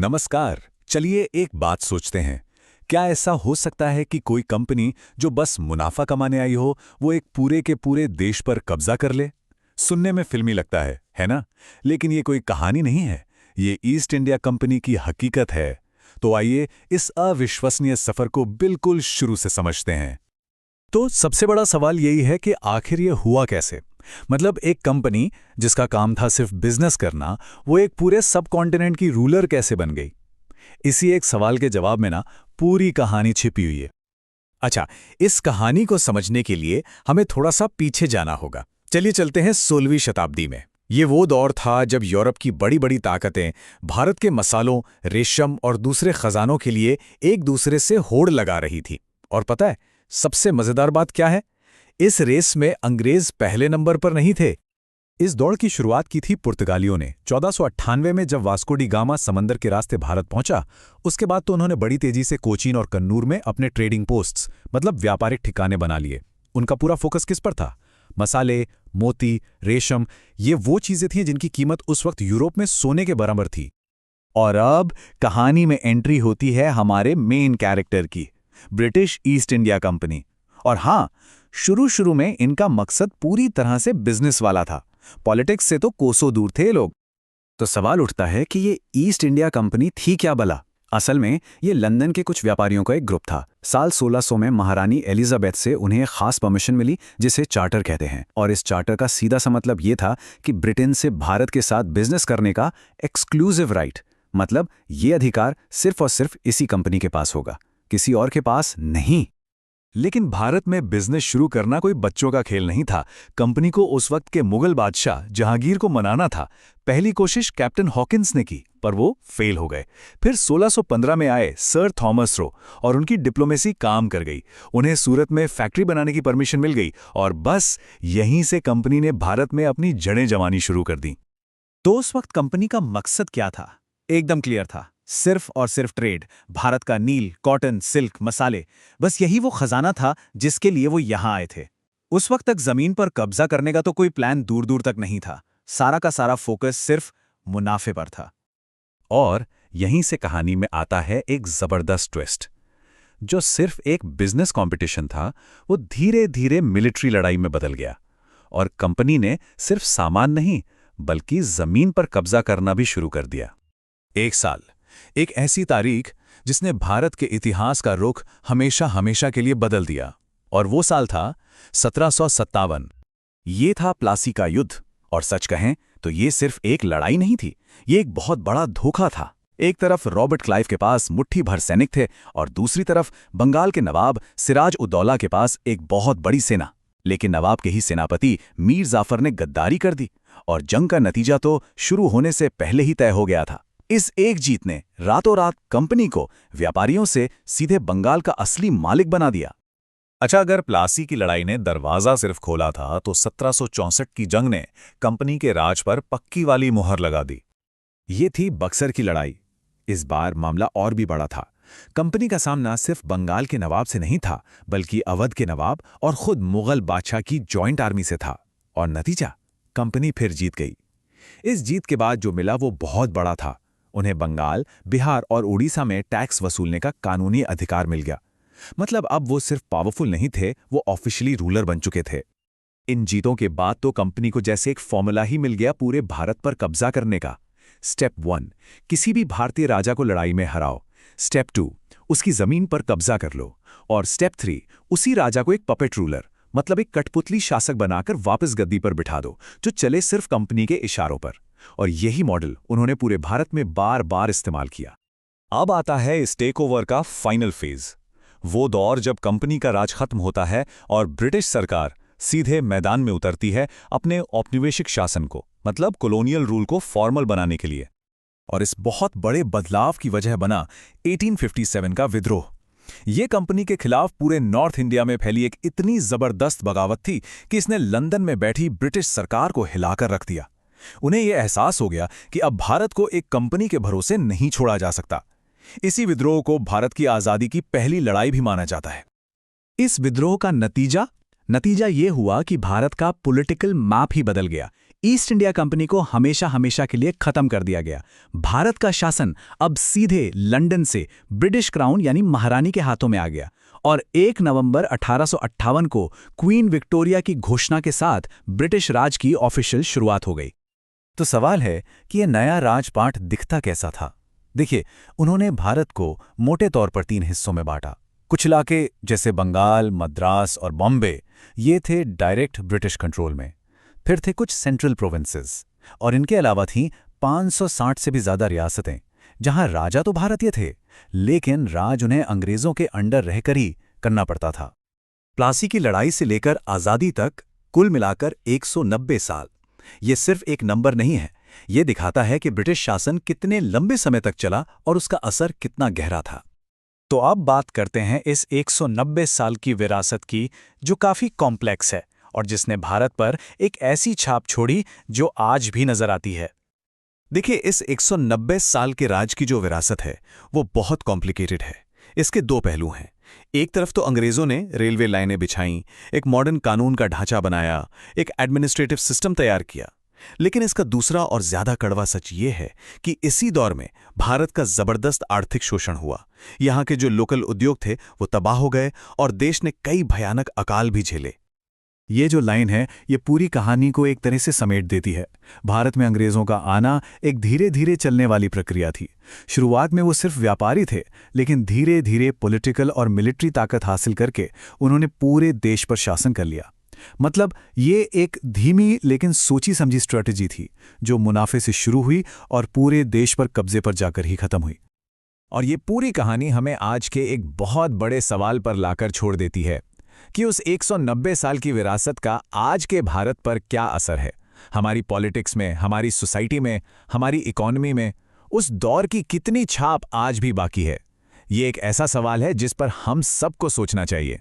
नमस्कार। चलिए एक बात सोचते हैं। क्या ऐसा हो सकता है कि कोई कंपनी जो बस मुनाफा कमाने आई हो, वो एक पूरे के पूरे देश पर कब्जा कर ले? सुनने में फिल्मी लगता है ना? लेकिन ये कोई कहानी नहीं है। ये ईस्ट इंडिया कंपनी की हकीकत है। तो आइए इस अविश्वसनीय सफर को बिल्कुल शुरू से समझते हैं। तो सबसे बड़ा सवाल यही है कि आखिर ये हुआ कैसे? मतलब एक कंपनी जिसका काम था सिर्फ बिजनेस करना, वो एक पूरे सब कॉन्टिनेंट की रूलर कैसे बन गई? इसी एक सवाल के जवाब में ना पूरी कहानी छिपी हुई है। अच्छा, इस कहानी को समझने के लिए हमें थोड़ा सा पीछे जाना होगा। चलिए चलते हैं 16वीं शताब्दी में। ये वो दौर था जब यूरोप की बड़ी बड़ी ताकतें भारत के मसालों, रेशम और दूसरे खजानों के लिए एक दूसरे से होड़ लगा रही थी। और पता है सबसे मजेदार बात क्या है? इस रेस में अंग्रेज पहले नंबर पर नहीं थे। इस दौड़ की शुरुआत की थी पुर्तगालियों ने 1498 में, जब वास्को डी गामा समंदर के रास्ते भारत पहुंचा। उसके बाद तो उन्होंने बड़ी तेजी से कोचीन और कन्नूर में अपने ट्रेडिंग पोस्ट्स मतलब व्यापारिक ठिकाने बना लिए। उनका पूरा फोकस किस पर था? मसाले, मोती, रेशम, ये वो चीजें थीं जिनकी कीमत उस वक्त यूरोप में सोने के बराबर थी। और अब कहानी में एंट्री होती है हमारे मेन कैरेक्टर की, ब्रिटिश ईस्ट इंडिया कंपनी। और हाँ, शुरू में इनका मकसद पूरी तरह से बिजनेस वाला था। पॉलिटिक्स से तो कोसों दूर थे लोग। तो सवाल उठता है कि ये ईस्ट इंडिया कंपनी थी क्या भला? असल में ये लंदन के कुछ व्यापारियों का एक ग्रुप था। साल 1600 में महारानी एलिजाबेथ से उन्हें खास परमिशन मिली, जिसे चार्टर कहते हैं। और इस चार्टर का सीधा सा मतलब ये था कि ब्रिटेन से भारत के साथ बिजनेस करने का एक्सक्लूसिव राइट, मतलब ये अधिकार सिर्फ और सिर्फ इसी कंपनी के पास होगा, किसी और के पास नहीं। लेकिन भारत में बिजनेस शुरू करना कोई बच्चों का खेल नहीं था। कंपनी को उस वक्त के मुगल बादशाह जहांगीर को मनाना था। पहली कोशिश कैप्टन हॉकिंस ने की, पर वो फेल हो गए। फिर 1615 में आए सर थॉमस रो और उनकी डिप्लोमेसी काम कर गई। उन्हें सूरत में फैक्ट्री बनाने की परमिशन मिल गई और बस यहीं से कंपनी ने भारत में अपनी जड़ें जमानी शुरू कर दी। तो उस वक्त कंपनी का मकसद क्या था? एकदम क्लियर था, सिर्फ और सिर्फ ट्रेड। भारत का नील, कॉटन, सिल्क, मसाले, बस यही वो खजाना था जिसके लिए वो यहां आए थे। उस वक्त तक जमीन पर कब्जा करने का तो कोई प्लान दूर दूर तक नहीं था। सारा का सारा फोकस सिर्फ मुनाफे पर था। और यहीं से कहानी में आता है एक जबरदस्त ट्विस्ट। जो सिर्फ एक बिजनेस कंपटीशन था, वो धीरे धीरे मिलिट्री लड़ाई में बदल गया। और कंपनी ने सिर्फ सामान नहीं, बल्कि जमीन पर कब्जा करना भी शुरू कर दिया। एक साल, एक ऐसी तारीख जिसने भारत के इतिहास का रुख हमेशा हमेशा के लिए बदल दिया। और वो साल था 1757। ये था प्लासी का युद्ध। और सच कहें तो ये सिर्फ एक लड़ाई नहीं थी, ये एक बहुत बड़ा धोखा था। एक तरफ रॉबर्ट क्लाइव के पास मुट्ठी भर सैनिक थे और दूसरी तरफ बंगाल के नवाब सिराज उद दौला के पास एक बहुत बड़ी सेना। लेकिन नवाब के ही सेनापति मीर जाफर ने गद्दारी कर दी और जंग का नतीजा तो शुरू होने से पहले ही तय हो गया था। इस एक जीत ने रातों रात कंपनी को व्यापारियों से सीधे बंगाल का असली मालिक बना दिया। अच्छा, अगर प्लासी की लड़ाई ने दरवाजा सिर्फ खोला था, तो 1764 की जंग ने कंपनी के राज पर पक्की वाली मुहर लगा दी। ये थी बक्सर की लड़ाई। इस बार मामला और भी बड़ा था। कंपनी का सामना सिर्फ बंगाल के नवाब से नहीं था, बल्कि अवध के नवाब और खुद मुगल बादशाह की जॉइंट आर्मी से था। और नतीजा, कंपनी फिर जीत गई। इस जीत के बाद जो मिला वो बहुत बड़ा था। उन्हें बंगाल, बिहार और उड़ीसा में टैक्स वसूलने का कानूनी अधिकार मिल गया। मतलब अब वो सिर्फ पावरफुल नहीं थे, वो ऑफिशियली रूलर बन चुके थे। इन जीतों के बाद तो कंपनी को जैसे एक फॉर्मूला ही मिल गया पूरे भारत पर कब्जा करने का। स्टेप 1, किसी भी भारतीय राजा को लड़ाई में हराओ। स्टेप 2, उसकी जमीन पर कब्जा कर लो। और स्टेप 3, उसी राजा को एक पपेट रूलर, मतलब एक कठपुतली शासक बनाकर वापस गद्दी पर बिठा दो, जो चले सिर्फ कंपनी के इशारों पर। और यही मॉडल उन्होंने पूरे भारत में बार बार इस्तेमाल किया। अब आता है इस टेकओवर का फाइनल फेज, वो दौर जब कंपनी का राज खत्म होता है और ब्रिटिश सरकार सीधे मैदान में उतरती है अपने औपनिवेशिक शासन को, मतलब कॉलोनियल रूल को फॉर्मल बनाने के लिए। और इस बहुत बड़े बदलाव की वजह बना 1857 का विद्रोह। ये कंपनी के खिलाफ पूरे नॉर्थ इंडिया में फैली एक इतनी जबरदस्त बगावत थी कि इसने लंदन में बैठी ब्रिटिश सरकार को हिलाकर रख दिया। उन्हें यह एहसास हो गया कि अब भारत को एक कंपनी के भरोसे नहीं छोड़ा जा सकता। इसी विद्रोह को भारत की आजादी की पहली लड़ाई भी माना जाता है। इस विद्रोह का नतीजा ये हुआ कि भारत का पॉलिटिकल मैप ही बदल गया। ईस्ट इंडिया कंपनी को हमेशा हमेशा के लिए खत्म कर दिया गया। भारत का शासन अब सीधे लंदन से ब्रिटिश क्राउन यानी महारानी के हाथों में आ गया और 1 नवंबर 1858 को क्वीन विक्टोरिया की घोषणा के साथ ब्रिटिश राज की ऑफिशियल शुरुआत हो गई। तो सवाल है कि यह नया राजपाट दिखता कैसा था। देखिए, उन्होंने भारत को मोटे तौर पर 3 हिस्सों में बांटा। कुछ इलाके जैसे बंगाल, मद्रास और बॉम्बे, ये थे डायरेक्ट ब्रिटिश कंट्रोल में। फिर थे कुछ सेंट्रल प्रोविंसेस और इनके अलावा थीं 560 से भी ज्यादा रियासतें, जहां राजा तो भारतीय थे, लेकिन राज उन्हें अंग्रेजों के अंडर रहकर ही करना पड़ता था। प्लासी की लड़ाई से लेकर आज़ादी तक कुल मिलाकर 190 साल। ये सिर्फ एक नंबर नहीं है, ये दिखाता है कि ब्रिटिश शासन कितने लंबे समय तक चला और उसका असर कितना गहरा था। तो अब बात करते हैं इस 190 साल की विरासत की, जो काफ़ी कॉम्प्लेक्स है और जिसने भारत पर एक ऐसी छाप छोड़ी जो आज भी नजर आती है। देखिए, इस 190 साल के राज की जो विरासत है वो बहुत कॉम्प्लिकेटेड है। इसके 2 पहलू हैं। एक तरफ तो अंग्रेजों ने रेलवे लाइनें बिछाईं, एक मॉडर्न कानून का ढांचा बनाया, एक एडमिनिस्ट्रेटिव सिस्टम तैयार किया। लेकिन इसका दूसरा और ज्यादा कड़वा सच ये है कि इसी दौर में भारत का जबरदस्त आर्थिक शोषण हुआ। यहाँ के जो लोकल उद्योग थे वो तबाह हो गए और देश ने कई भयानक अकाल भी झेले। ये जो लाइन है, ये पूरी कहानी को एक तरह से समेट देती है। भारत में अंग्रेजों का आना एक धीरे धीरे चलने वाली प्रक्रिया थी। शुरुआत में वो सिर्फ व्यापारी थे, लेकिन धीरे धीरे पॉलिटिकल और मिलिट्री ताकत हासिल करके उन्होंने पूरे देश पर शासन कर लिया। मतलब ये एक धीमी लेकिन सोची समझी स्ट्रेटजी थी, जो मुनाफे से शुरू हुई और पूरे देश पर कब्जे पर जाकर ही खत्म हुई। और ये पूरी कहानी हमें आज के एक बहुत बड़े सवाल पर लाकर छोड़ देती है कि उस 190 साल की विरासत का आज के भारत पर क्या असर है। हमारी पॉलिटिक्स में, हमारी सोसाइटी में, हमारी इकोनॉमी में उस दौर की कितनी छाप आज भी बाकी है। ये एक ऐसा सवाल है जिस पर हम सबको सोचना चाहिए।